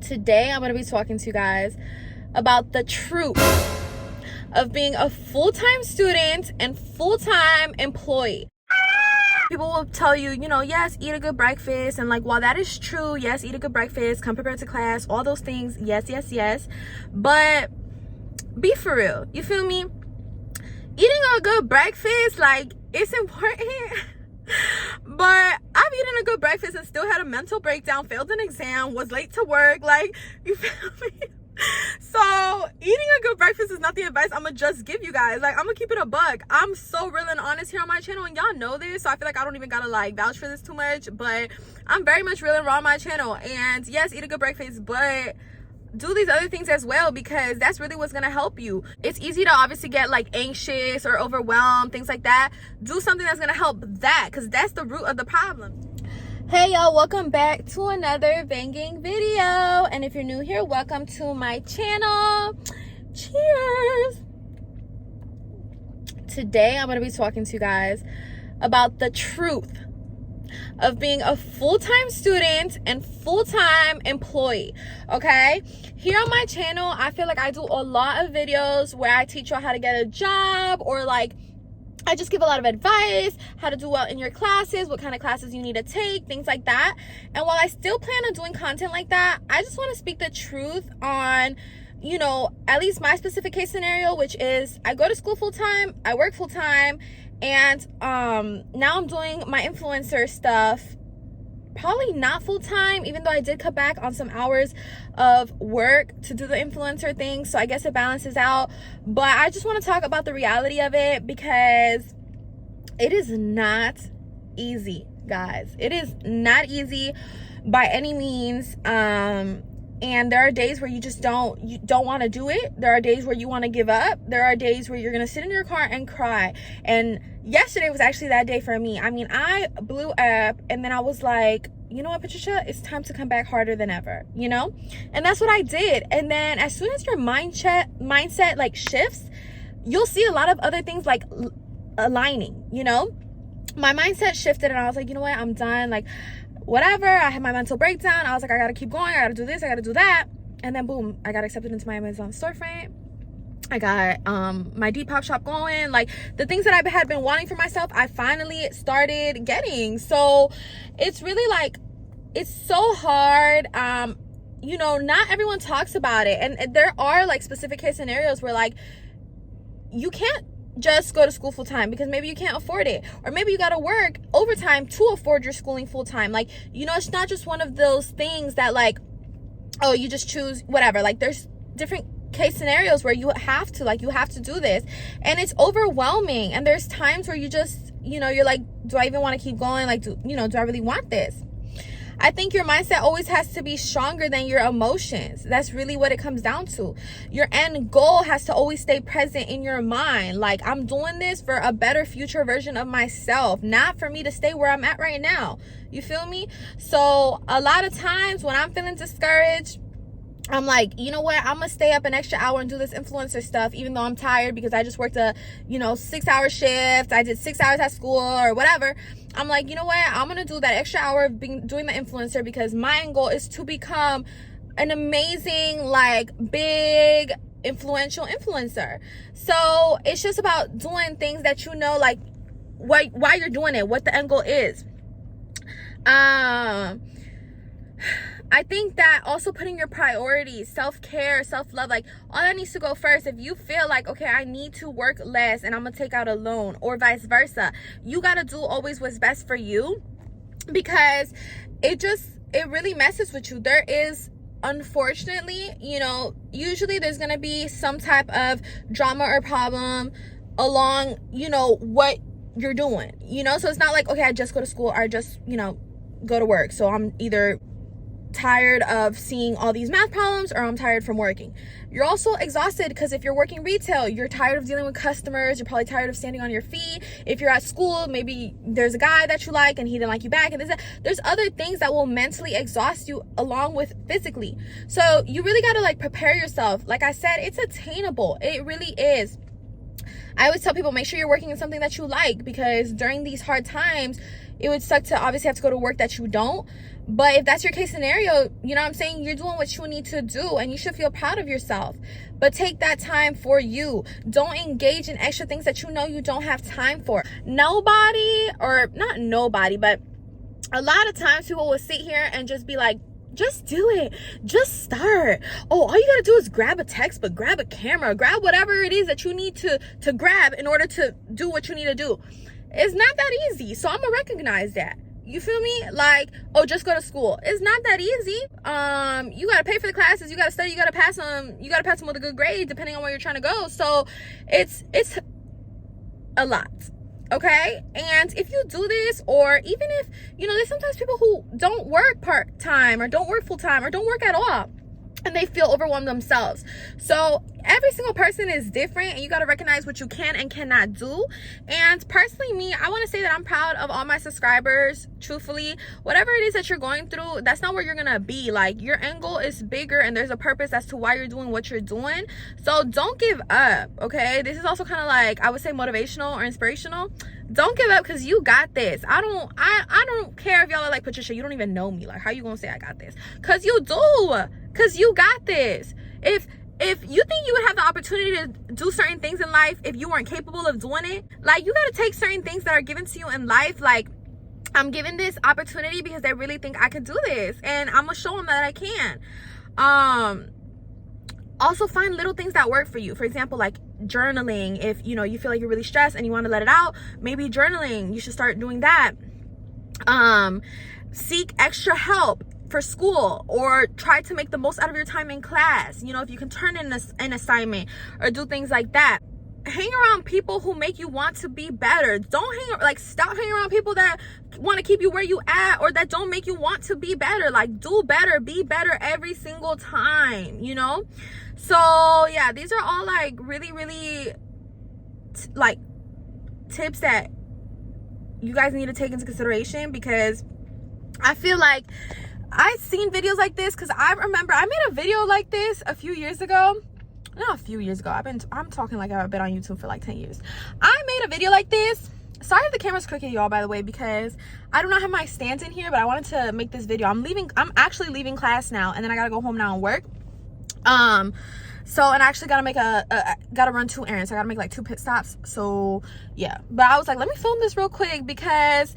Today I'm going to be talking to you guys about the truth of being a full-time student and full-time employee. People will tell you, yes, eat a good breakfast, and while that is true, yes, eat a good breakfast, come prepared to class, all those things, yes, but be for real, you feel me? Eating a good breakfast, it's important. But I've eaten a good breakfast and still had a mental breakdown, failed an exam, was late to work, you feel me? So eating a good breakfast is not the advice I'm gonna just give you guys. I'm gonna keep it a buck. I'm so real and honest here on my channel, and y'all know this, so I feel like I don't even gotta vouch for this too much, but I'm very much real and raw on my channel. And yes, eat a good breakfast, but do these other things as well, because that's really what's gonna help you. It's easy to obviously get anxious or overwhelmed, things like that. Do something that's gonna help that, because that's the root of the problem. Hey y'all, welcome back to another banging video, and if you're new here, welcome to my channel. Cheers. Today I'm going to be talking to you guys about the truth of being a full-time student and full-time employee. Okay, here on my channel I feel like I do a lot of videos where I teach you how to get a job, or I just give a lot of advice, how to do well in your classes, what kind of classes you need to take, things like that. And while I still plan on doing content like that, I just want to speak the truth on, at least my specific case scenario, which is I go to school full-time, I work full-time, and now I'm doing my influencer stuff, probably not full-time, even though I did cut back on some hours of work to do the influencer thing, so I guess it balances out. But I just want to talk about the reality of it, because it is not easy, guys. It is not easy by any means. And there are days where you don't want to do it. There are days where you want to give up. There are days where you're going to sit in your car and cry. And yesterday was actually that day for me. I mean, I blew up, and then I was like, you know what, Patricia, it's time to come back harder than ever, And that's what I did. And then as soon as your mindset shifts, you'll see a lot of other things aligning, My mindset shifted, and I was like, you know what, I'm done. Whatever, I had my mental breakdown. I was like, I gotta keep going, I gotta do this, I gotta do that. And then boom, I got accepted into my Amazon storefront. I got my Depop shop going. The things that I had been wanting for myself, I finally started getting. So it's really it's so hard. Not everyone talks about it, and there are specific case scenarios where you can't just go to school full-time because maybe you can't afford it, or maybe you got to work overtime to afford your schooling full-time. It's not just one of those things that oh, you just choose whatever. There's different case scenarios where you have to do this, and it's overwhelming. And there's times where you just you're like, do I even want to keep going? Do I really want this? I think your mindset always has to be stronger than your emotions. That's really what it comes down to. Your end goal has to always stay present in your mind. I'm doing this for a better future version of myself, not for me to stay where I'm at right now. You feel me? So a lot of times when I'm feeling discouraged, I'm like, you know what, I'm gonna stay up an extra hour and do this influencer stuff, even though I'm tired because I just worked a 6-hour shift, I did 6 hours at school or whatever. I'm like, you know what, I'm gonna do that extra hour of doing the influencer, because my end goal is to become an amazing big influential influencer. So it's just about doing things that why you're doing it, what the end goal is. I think that also putting your priorities, self-care, self-love, all that needs to go first. If you feel okay, I need to work less and I'm gonna take out a loan, or vice versa, you gotta do always what's best for you, because it really messes with you. There is, unfortunately, usually there's gonna be some type of drama or problem along, what you're doing, so it's not okay, I just go to school, or I just, go to work. So I'm either tired of seeing all these math problems, or I'm tired from working. You're also exhausted because if you're working retail, you're tired of dealing with customers. You're probably tired of standing on your feet. If you're at school, maybe there's a guy that you like and he didn't like you back, and there's other things that will mentally exhaust you along with physically. So you really got to prepare yourself. Like I said, it's attainable. It really is. I always tell people, make sure you're working in something that you like, because during these hard times, it would suck to obviously have to go to work that you don't. But if that's your case scenario, you know what I'm saying, you're doing what you need to do and you should feel proud of yourself. But take that time for you. Don't engage in extra things that you know you don't have time for. Nobody, or not nobody, but a lot of times people will sit here and just be like, just do it, just start. Oh, all you gotta do is grab a textbook, grab a camera, grab whatever it is that you need to grab in order to do what you need to do. It's not that easy. So I'm gonna recognize that. You feel me? Like, oh, just go to school. It's not that easy. You gotta pay for the classes, you gotta study, you gotta pass them with a good grade depending on where you're trying to go. So it's a lot. Okay, and if you do this, or even if, you know, there's sometimes people who don't work part-time or don't work full-time or don't work at all, and they feel overwhelmed themselves. So every single person is different, and you got to recognize what you can and cannot do. And personally, me, I want to say that I'm proud of all my subscribers. Truthfully, whatever it is that you're going through, that's not where you're gonna be. Like, your end goal is bigger, and there's a purpose as to why you're doing what you're doing. So don't give up. Okay, this is also kind of like, I would say, motivational or inspirational. Don't give up, because you got this. I don't care if y'all are like, Patricia, you don't even know me, like, how you gonna say I got this? Because you do, because you got this. If you think you would have the opportunity to do certain things in life if you weren't capable of doing it, like, you got to take certain things that are given to you in life. Like, I'm given this opportunity because they really think I can do this, and I'm gonna show them that I can. Also, find little things that work for you. For example, like journaling. If you know you feel like you're really stressed and you want to let it out, maybe journaling, you should start doing that. Seek extra help for school, or try to make the most out of your time in class. You know, if you can turn in an assignment or do things like that. Hang around people who make you want to be better. Stop hanging around people that want to keep you where you at, or that don't make you want to be better. Like, do better, be better every single time, you know? So yeah, these are all like really, really like tips that you guys need to take into consideration, because I feel like I've seen videos like this, because I remember I made a video like this a few years ago. Not a few years ago. I'm talking like I've been on YouTube for like 10 years. I made a video like this. Sorry if the camera's crooked, y'all, by the way, because I do not have my stands in here, but I wanted to make this video. I'm actually leaving class now, and then I gotta go home now and work. So, and I actually gotta run 2 errands. I gotta make like 2 pit stops. So yeah, but I was like, let me film this real quick, because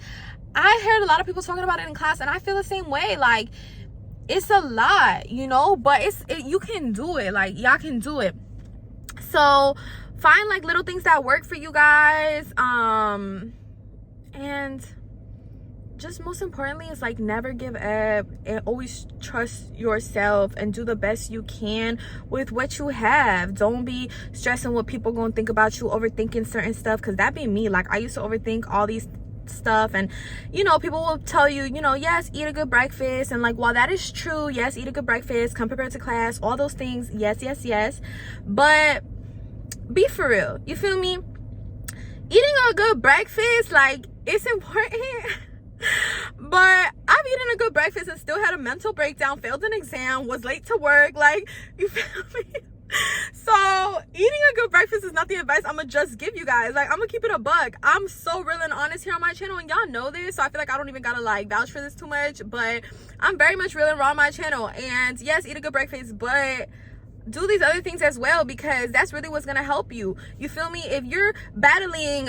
I heard a lot of people talking about it in class, and I feel the same way. Like, it's a lot, you know, but you can do it. Like, y'all can do it. So find like little things that work for you guys. And just most importantly is like, never give up, and always trust yourself and do the best you can with what you have. Don't be stressing what people gonna think about you, overthinking certain stuff, because that be me. Like, I used to overthink all these stuff, and you know, people will tell you, you know, yes, eat a good breakfast, and like, while that is true, yes, eat a good breakfast, come prepared to class, all those things, yes, but be for real. You feel me? Eating a good breakfast, like, it's important. But I've eaten a good breakfast and still had a mental breakdown, failed an exam, was late to work. Like, you feel me? So eating a good breakfast is not the advice I'm gonna just give you guys. Like, I'm gonna keep it a buck. I'm so real and honest here on my channel, and y'all know this, so I feel like I don't even gotta like vouch for this too much, but I'm very much real and raw on my channel. And yes, eat a good breakfast, but do these other things as well, because that's really what's gonna help you. You feel me? If you're battling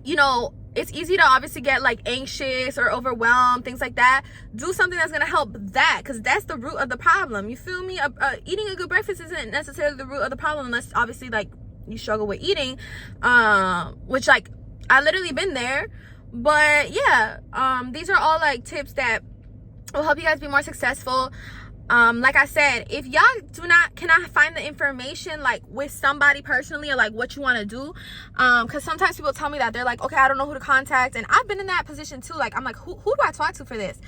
you know, it's easy to obviously get like anxious or overwhelmed, things like that. Do something that's gonna help that, because that's the root of the problem. You feel me? Eating a good breakfast isn't necessarily the root of the problem, unless obviously like you struggle with eating, which like I literally been there. But yeah, these are all like tips that will help you guys be more successful. Like I said, if y'all cannot find the information like with somebody personally, or like what you want to do, because sometimes people tell me that they're like, okay, I don't know who to contact, and I've been in that position too. Like, I'm like, who do I talk to for this?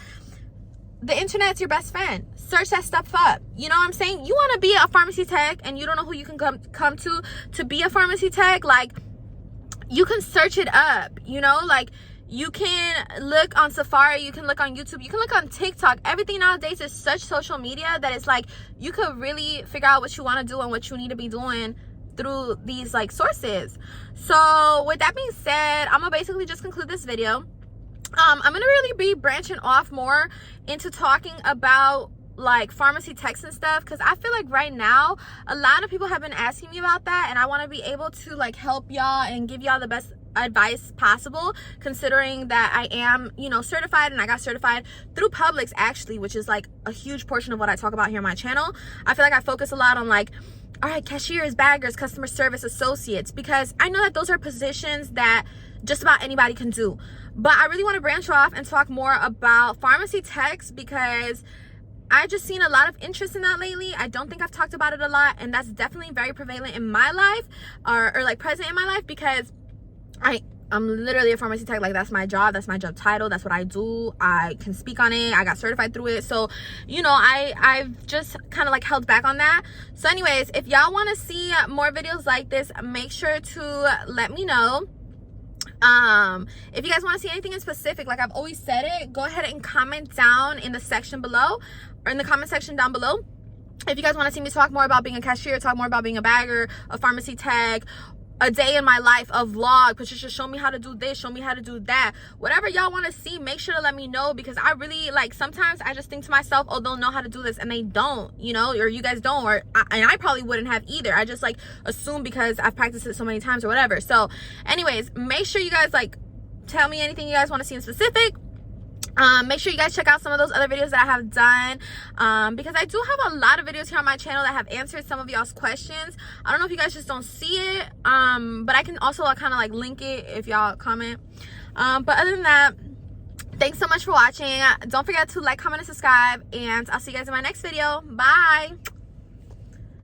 The internet's your best friend. Search that stuff up. You know what I'm saying? You want to be a pharmacy tech and you don't know who you can come to be a pharmacy tech, like, you can search it up. You know, like, you can look on Safari, you can look on YouTube, you can look on TikTok. Everything nowadays is such social media that it's like, you could really figure out what you want to do and what you need to be doing through these like sources. So with that being said, I'm gonna basically just conclude this video. I'm gonna really be branching off more into talking about like pharmacy techs and stuff, because I feel like right now a lot of people have been asking me about that, and I want to be able to like help y'all and give y'all the best advice possible, considering that I am, you know, certified, and I got certified through Publix actually, which is like a huge portion of what I talk about here on my channel. I feel like I focus a lot on like, all right, cashiers, baggers, customer service associates, because I know that those are positions that just about anybody can do. But I really want to branch off and talk more about pharmacy techs, because I just seen a lot of interest in that lately. I don't think I've talked about it a lot, and that's definitely very prevalent in my life, or like present in my life, because I'm literally a pharmacy tech. Like, that's my job title, that's what I do. I can speak on it, I got certified through it. So, you know, I've just kind of like held back on that. So anyways, if y'all want to see more videos like this, make sure to let me know. If you guys want to see anything in specific, like I've always said it, go ahead and comment down in the section below, or in the comment section down below. If you guys want to see me talk more about being a cashier, talk more about being a bagger, a pharmacy tech, a day in my life, a vlog, Patricia, show me how to do this, show me how to do that, whatever y'all want to see, make sure to let me know, because I really, like, sometimes I just think to myself, oh, they'll know how to do this, and they don't, you know, or you guys don't, and I probably wouldn't have either. I just like assume because I've practiced it so many times or whatever. So anyways, make sure you guys like tell me anything you guys want to see in specific. Make sure you guys check out some of those other videos that I have done, because I do have a lot of videos here on my channel that have answered some of y'all's questions. I don't know if you guys just don't see it, but I can also kind of like link it if y'all comment. But other than that, thanks so much for watching. Don't forget to like, comment, and subscribe, and I'll see you guys in my next video. Bye.